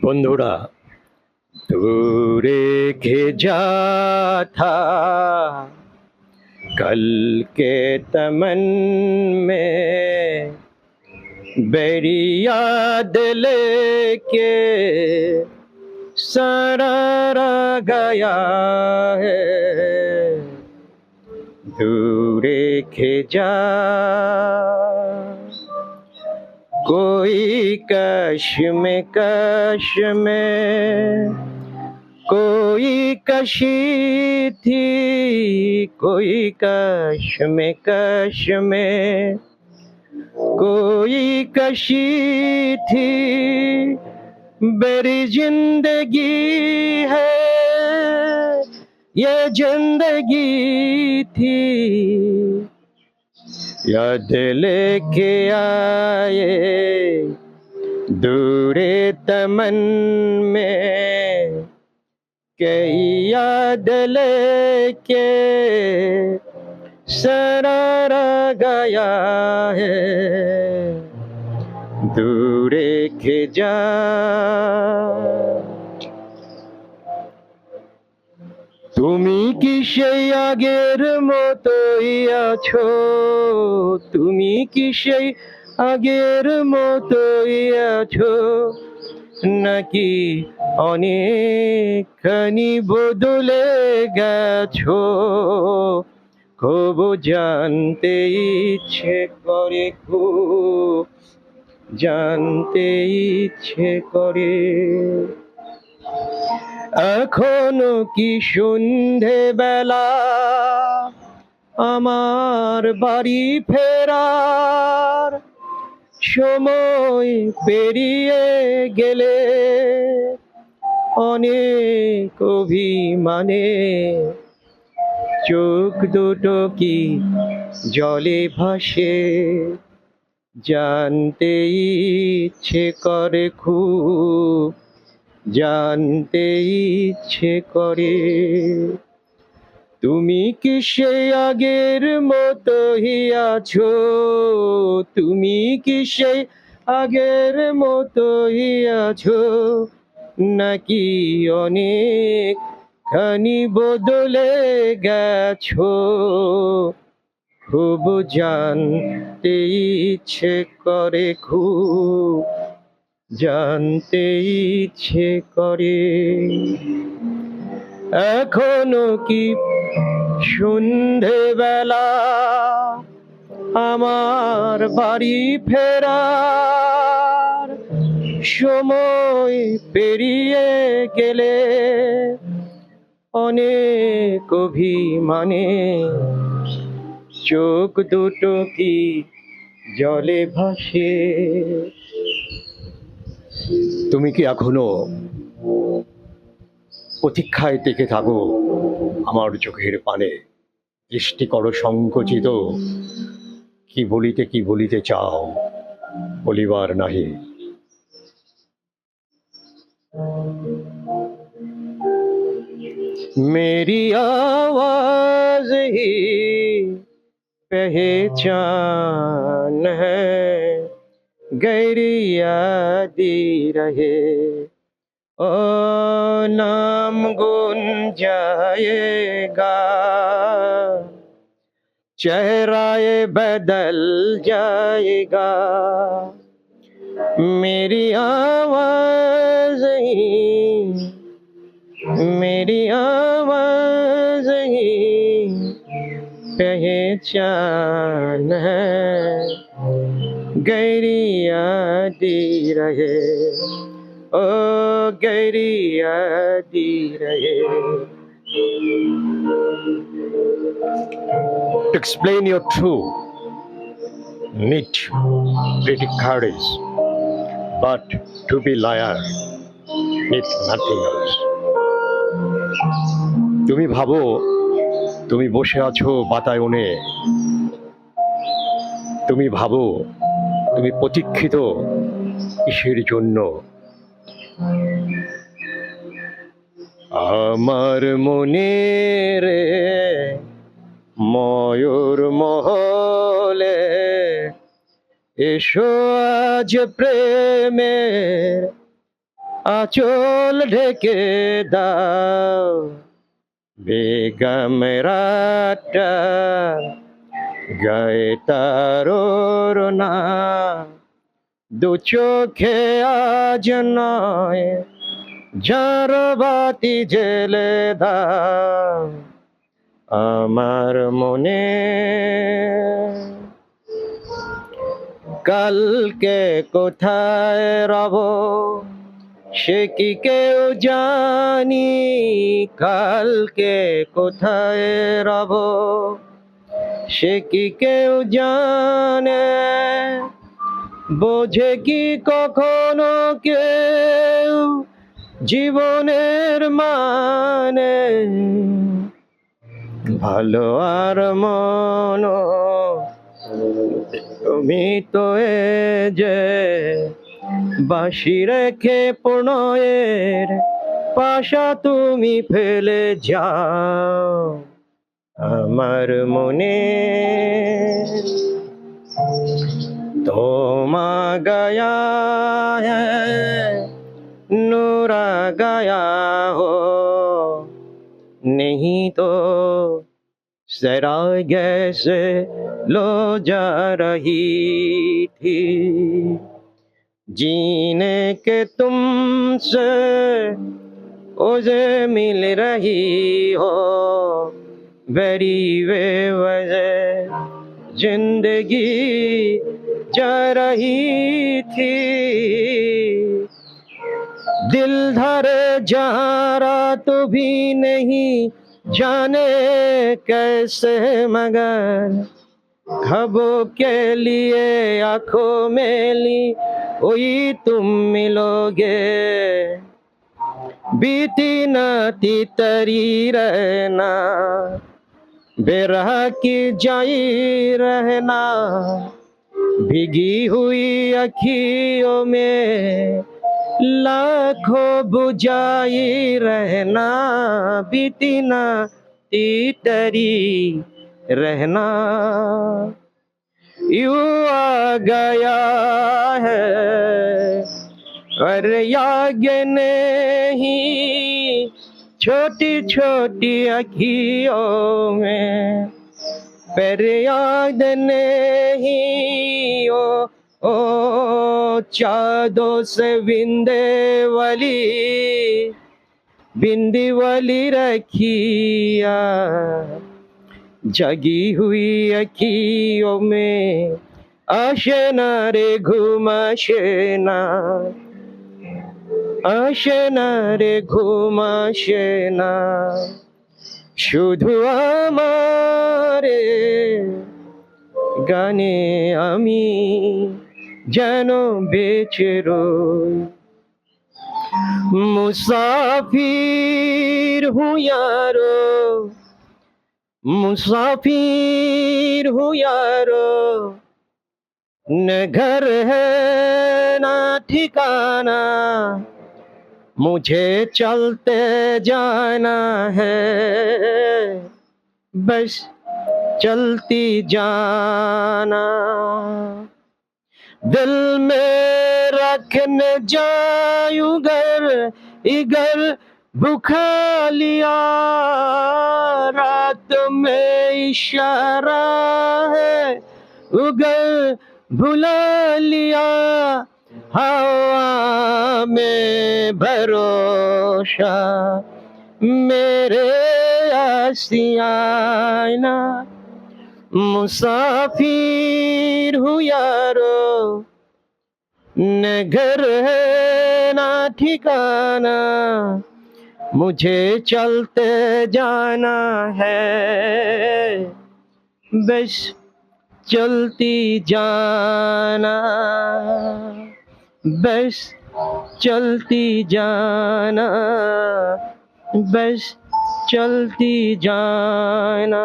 बंधुरा तू रेखे जा था कल के तमन में, बैरिया दिल के सरारा गया है। दूर रेखे जा कोई कश में कोई कशी थी, कोई कश में कोई कशी थी। मेरी जिंदगी है ये जिंदगी थी, याद लेके आए दूरे तमन में, कई याद लेके सरारा गया है। दूरे के जा তুমি কি সেই আগের মতোই আছো, তুমি কি সেই আগের মতোই আছো, নাকি অনেকখানি বদলে গেছো। খুব জানতে ইচ্ছে করে, খুব জানতে ইচ্ছে করে। এখনো কি সন্ধে বেলা, আমার বাড়ি ফেরার সময় পেরিয়ে গেলে অনেক অভিমানে চোখ দুটো কি জলে ভাসে। জানতে ইচ্ছে করে, খুব জানতে ইচ্ছে করে। তুমি কি সেই আগের মতোই আছো, তুমি কি সেই আগের মতোই আছো, নাকি অনেক খানি বদলে গেছো। খুব জানতে ইচ্ছে করে, খুব জানতে ইচ্ছে করে। এখনো কি সন্ধেবেলা, আমার বাড়ি ফেরার সময় পেরিয়ে গেলে অনেক অভিমানে চোখ দুটো কি জলে ভাসে। তুমি কি এখনো প্রতীক্ষায় টিকে থাকো আমার চোখের পানে, দৃষ্টি করো সংকুচিত, কি বলিতে চাও বলিবার নাহি। मेरी आवाज ही पहचान है, गैरी यादी रहे ओ नाम गुन जाएगा, चेहरा ये बदल जाएगा। मेरी आवाज ही, मेरी आवाज ही पहचान है, गैरी यादी रहे ओ गैरी यादी रहे। To explain your truth, need pretty courage, but to be liar need nothing else. তুমি ভাবো তুমি বসে আছো বাতায়নে, তুমি ভাবো তুমি প্রতীক্ষিত কিসের জন্য। আমার মনে রে ময়ূর মহলে, এসো আজ প্রেমের আঁচল ঢেকে দাও বেগম রাতটা গায়ে তারোর না দু চোখে আজ নয় যার বাতি জেলে দাও আমার মনে কালকে কোথায় রব সে কি কেউ জানি কালকে কোথায় রব সে কি কেউ জানে বোঝে কি কখনো কেউ জীবনের মানে ভালো আর মন তুমি তো এ যে বাঁশি রেখে প্রণয়ের পাশা তুমি ফেলে যাও আমার মনে তোমা গায়া नूरा गया हो नहीं तो जरा कैसे लो जा रही थी जीने के तुमसे मुझे मिल रही हो बड़ी बेवजह जिंदगी जा रही थी दिल धरे जहारा तो भी नहीं जाने कैसे मगर ख्वाबों के लिए आंखों में ली वही तुम मिलोगे बीती नाती तरी रहना बेरह की जाई रहना भीगी हुई अखियों में लाखों बुझाई रहना बीती ना तीतरी रहना यूं आ गया है और आगे नहीं छोटी छोटी अखियों में पर याद नहीं ओ चादों से बिंदी वाली रखिया जगी हुई अखियों में आशना रे घुमाशेना आशना रे घुमाशेना শুধু আমারে গানে আমি যেন বেঁচে রই মুসাফির হুঁ यारो मुसाफिर हूँ यारो न घर है ना ठिकाना मुझे चलते जाना है बस चलती जाना दिल में रखने जायूं इगर बुखा लिया रात में इशारा है उगर भुला लिया हवा में भरोसा मेरे आशियाना मुसाफिर हूँ यारो न घर है ना ठिकाना मुझे चलते जाना है बस चलती जाना बस चलती जाना बस चलती जाना